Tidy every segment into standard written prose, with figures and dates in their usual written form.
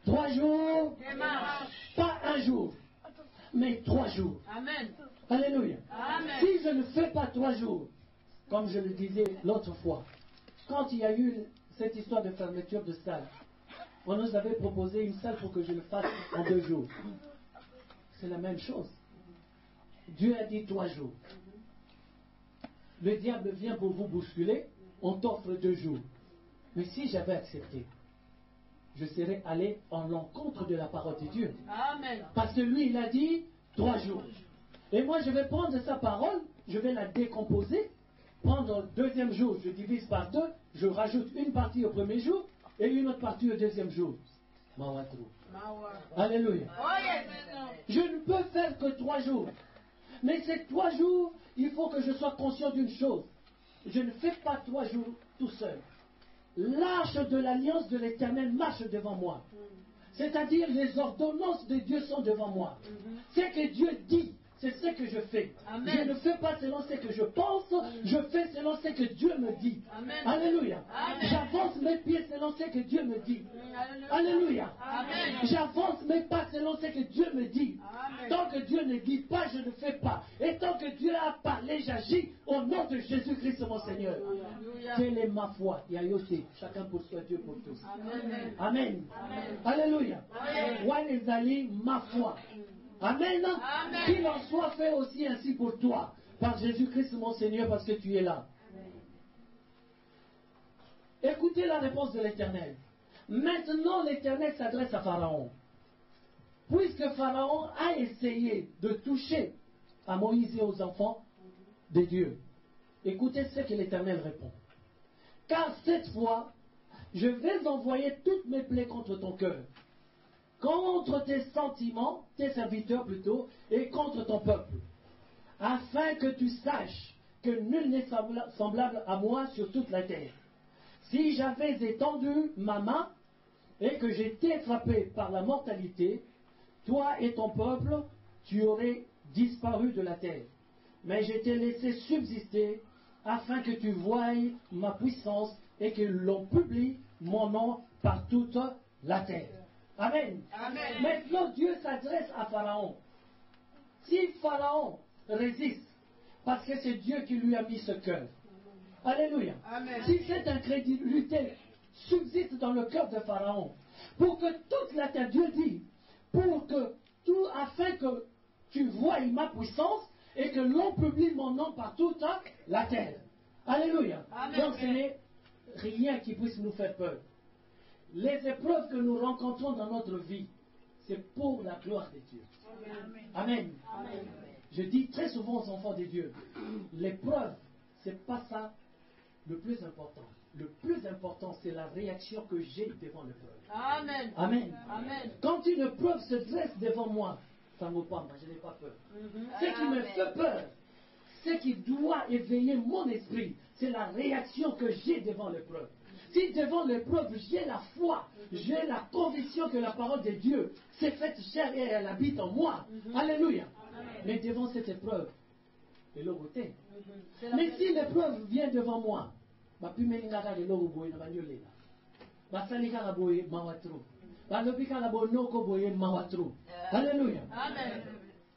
3 jours, Démarche. pas un jour, mais 3 jours. Amen. Alléluia. Amen. Si je ne fais pas 3 jours, comme je le disais l'autre fois, quand il y a eu cette histoire de fermeture de salle, on nous avait proposé une salle pour que je le fasse en 2 jours. C'est la même chose. Dieu a dit 3 jours. Le diable vient pour vous bousculer, on t'offre 2 jours. Mais si j'avais accepté, je serais allé en l'encontre de la parole de Dieu. Amen. Parce que lui, il a dit 3 jours. Et moi, je vais prendre sa parole, je vais la décomposer. Prendre le deuxième jour, je divise par 2, je rajoute une partie au premier jour et une autre partie au deuxième jour. Mawatrou. Alléluia. Oh yes. Je ne peux faire que 3 jours. Mais ces 3 jours, il faut que je sois conscient d'une chose. Je ne fais pas 3 jours tout seul. L'arche de l'alliance de l'Éternel marche devant moi. C'est-à-dire les ordonnances de Dieu sont devant moi. Ce que Dieu dit, c'est ce que je fais. Amen. Je ne fais pas selon ce que je pense, je fais selon ce que Dieu me dit. Amen. Alléluia. Amen. J'avance mes pieds selon ce que Dieu me dit. Alléluia. Amen. J'avance mes pas selon ce que Dieu me dit. Amen. Tant que Dieu ne dit pas, je ne fais pas. Et tant que Dieu a parlé, j'agis au nom de Jésus-Christ, mon Seigneur. Alléluia. Telle est ma foi. Yayoté. Chacun pour soi, Dieu pour tous. Amen. Amen. Amen. Alléluia. Amen. Wanezali, ma foi. Amen. Amen. Qu'il en soit fait aussi ainsi pour toi. Par Jésus-Christ, mon Seigneur, parce que tu es là. Écoutez la réponse de l'Éternel. Maintenant, l'Éternel s'adresse à Pharaon. Puisque Pharaon a essayé de toucher à Moïse et aux enfants de Dieu. Écoutez ce que l'Éternel répond. Car cette fois, je vais envoyer toutes mes plaies contre ton cœur, contre tes sentiments, tes serviteurs plutôt, et contre ton peuple, afin que tu saches que nul n'est semblable à moi sur toute la terre. Si j'avais étendu ma main et que j'étais frappé par la mortalité, toi et ton peuple, tu aurais disparu de la terre. Mais je t'ai laissé subsister afin que tu voies ma puissance et que l'on publie mon nom par toute la terre. Amen. Amen. Maintenant, Dieu s'adresse à Pharaon. Si Pharaon résiste, parce que c'est Dieu qui lui a mis ce cœur. Alléluia. Amen. Si cette incrédulité subsiste dans le cœur de Pharaon, pour que toute la terre, Dieu dit, pour que tout, afin que tu voies ma puissance et que l'on publie mon nom par toute la terre. Alléluia. Amen. Donc ce n'est rien qui puisse nous faire peur. Les épreuves que nous rencontrons dans notre vie, c'est pour la gloire de Dieu. Amen. Amen. Je dis très souvent aux enfants de Dieu, l'épreuve, c'est pas ça le plus important. Le plus important, c'est la réaction que j'ai devant l'épreuve. Amen. Amen. Amen. Quand une épreuve se dresse devant moi, ça ne vaut pas, moi je n'ai pas peur. Ce qui me fait peur, ce qui doit éveiller mon esprit, c'est la réaction que j'ai devant l'épreuve. Si devant l'épreuve, j'ai la foi, j'ai la conviction que la parole de Dieu s'est faite chair et elle habite en moi. Alléluia. Mais devant cette épreuve, et l'autre. Mais si l'épreuve vient devant moi, alléluia. Amen.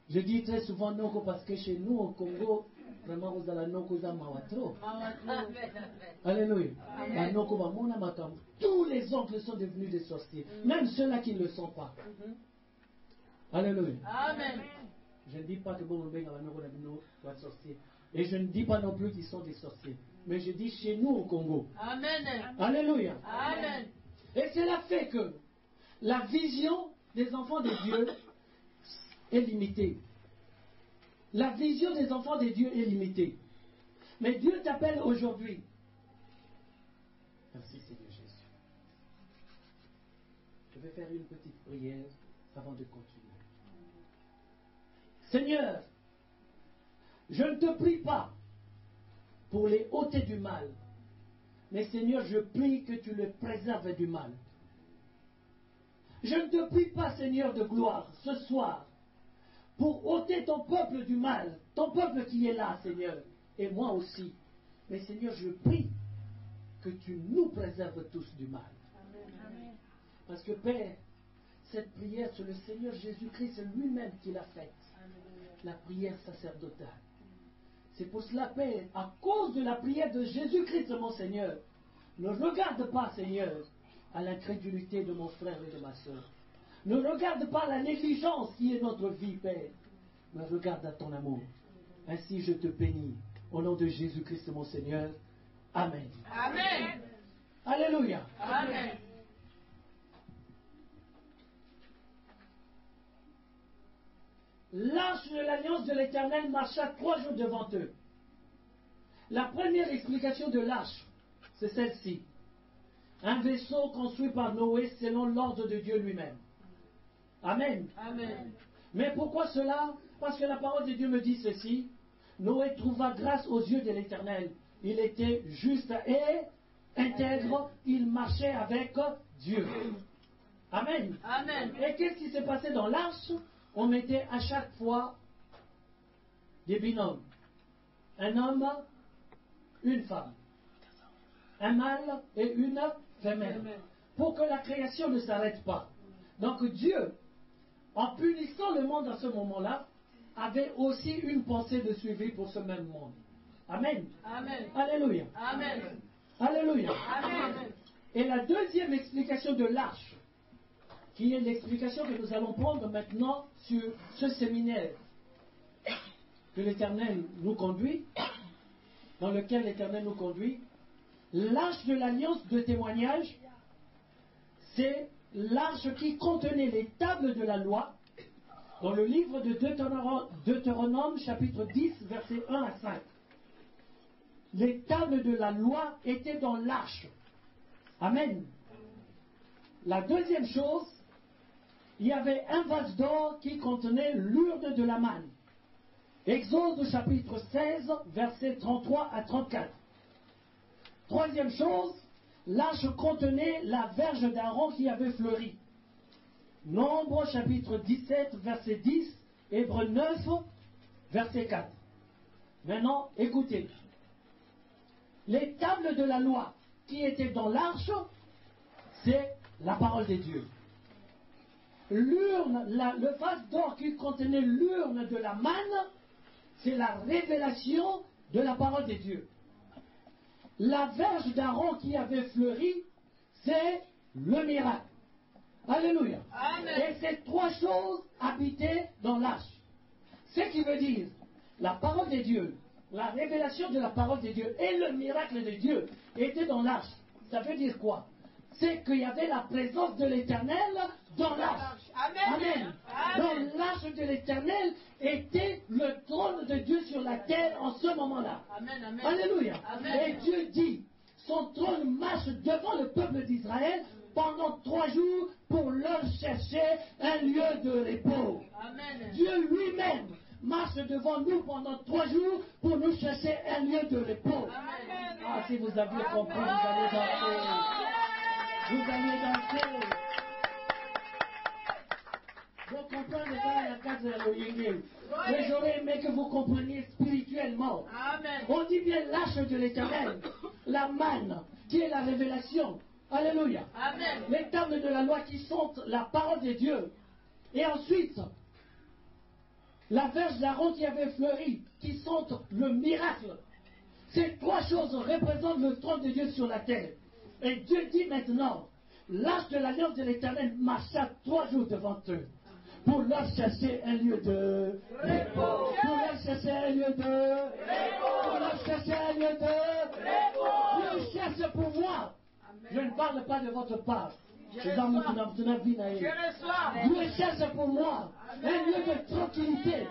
Je dis très souvent Noko parce que chez nous au Congo, vraiment vous allez Noko za mawatro. Alléluia. Bah, Noko ba mona makambo. Tous les oncles sont devenus des sorciers, même ceux-là qui ne le sont pas. Alléluia. Amen. Je ne dis pas que bon Noko va sorcier. Et je ne dis pas non plus qu'ils sont des sorciers. Mais je dis chez nous au Congo. Amen. Alléluia. Amen. Et cela fait que la vision des enfants de Dieu est limitée. La vision des enfants de Dieu est limitée. Mais Dieu t'appelle aujourd'hui. Merci Seigneur Jésus. Je vais faire une petite prière avant de continuer. Seigneur, je ne te prie pas pour les ôter du mal. Mais Seigneur, je prie que tu les préserves du mal. Je ne te prie pas, Seigneur de gloire, ce soir, pour ôter ton peuple du mal, ton peuple qui est là, Seigneur, et moi aussi. Mais Seigneur, je prie que tu nous préserves tous du mal. Amen. Parce que Père, cette prière, c'est le Seigneur Jésus-Christ lui-même qui l'a faite. La prière sacerdotale. C'est pour cela, Père, à cause de la prière de Jésus-Christ, mon Seigneur, ne regarde pas, Seigneur, à l'incrédulité de mon frère et de ma soeur. Ne regarde pas la négligence qui est notre vie, Père, mais regarde à ton amour. Ainsi je te bénis. Au nom de Jésus-Christ, mon Seigneur. Amen. Amen. Alléluia. Amen. L'arche de l'alliance de l'Éternel marcha 3 jours devant eux. La première explication de l'arche, c'est celle-ci. Un vaisseau construit par Noé selon l'ordre de Dieu lui-même. Amen. Amen. Mais pourquoi cela? Parce que la parole de Dieu me dit ceci. Noé trouva grâce aux yeux de l'Éternel. Il était juste et intègre. Il marchait avec Dieu. Amen. Amen. Et qu'est-ce qui s'est passé dans l'arche? On mettait à chaque fois des binômes. Un homme, une femme. Un mâle et une femelle. Pour que la création ne s'arrête pas. Donc Dieu, en punissant le monde à ce moment-là, avait aussi une pensée de suivi pour ce même monde. Amen. Amen. Alléluia. Amen. Alléluia. Amen. Et la deuxième explication de l'arche, qui est l'explication que nous allons prendre maintenant sur ce séminaire que l'Éternel nous conduit, dans lequel l'Éternel nous conduit, l'arche de l'alliance de témoignage, c'est l'arche qui contenait les tables de la loi, dans le livre de Deutéronome, chapitre 10, versets 1 à 5. Les tables de la loi étaient dans l'arche. Amen. La deuxième chose, il y avait un vase d'or qui contenait l'urne de la manne. Exode chapitre 16, versets 33 à 34. Troisième chose, l'arche contenait la verge d'Aaron qui avait fleuri. Nombre chapitre 17, verset 10, Hébreux 9, verset 4. Maintenant, écoutez. Les tables de la loi qui étaient dans l'arche, c'est la parole de Dieu. L'urne, le vase d'or qui contenait l'urne de la manne, c'est la révélation de la parole de Dieu. La verge d'Aaron qui avait fleuri, c'est le miracle. Alléluia. Amen. Et ces trois choses habitaient dans l'arche. Ce qui veut dire, la parole de Dieu, la révélation de la parole de Dieu et le miracle de Dieu étaient dans l'arche. Ça veut dire quoi? C'est qu'il y avait la présence de l'Éternel dans l'arche. Amen. Amen. Dans l'arche de l'Éternel était le trône de Dieu sur la terre en ce moment-là. Amen. Amen. Alléluia. Amen. Et Dieu dit, son trône marche devant le peuple d'Israël pendant 3 jours pour leur chercher un lieu de repos. Amen. Dieu lui-même marche devant nous pendant 3 jours pour nous chercher un lieu de repos. Amen. Ah, si vous aviez compris, vous allez danser. Vous allez danser. Je comprends déjà la case de l'Oyenge. Mais j'aurais aimé que vous compreniez spirituellement. Amen. On dit bien l'arche de l'Éternel, la manne, qui est la révélation. Alléluia. Amen. Les tables de la loi qui sont la parole de Dieu. Et ensuite, la verge d'Aaron qui avait fleuri, qui sont le miracle. Ces 3 choses représentent le trône de Dieu sur la terre. Et Dieu dit maintenant, l'arche de l'alliance de l'Éternel marcha 3 jours devant eux. Pour leur chercher un lieu de repos. Pour leur chercher un lieu de repos. Pour leur chercher un lieu de repos. Dieu cherche pour moi. Je ne parle pas de votre part. Je reçois. Dieu cherche pour moi un lieu de tranquillité.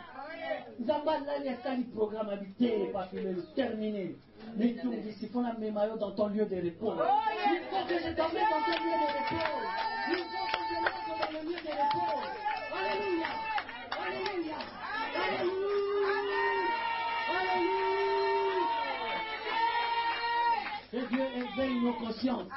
Zambala les programme habité parce qu'il est terminé. Mais tu me dis, il faut la mémaillot dans ton lieu de repos. Il faut que je t'emmène dans ton lieu de repos. Il faut que je monte dans le lieu de repos. Alléluia. Alléluia. Alléluia. Alléluia. Que Dieu éveille nos consciences.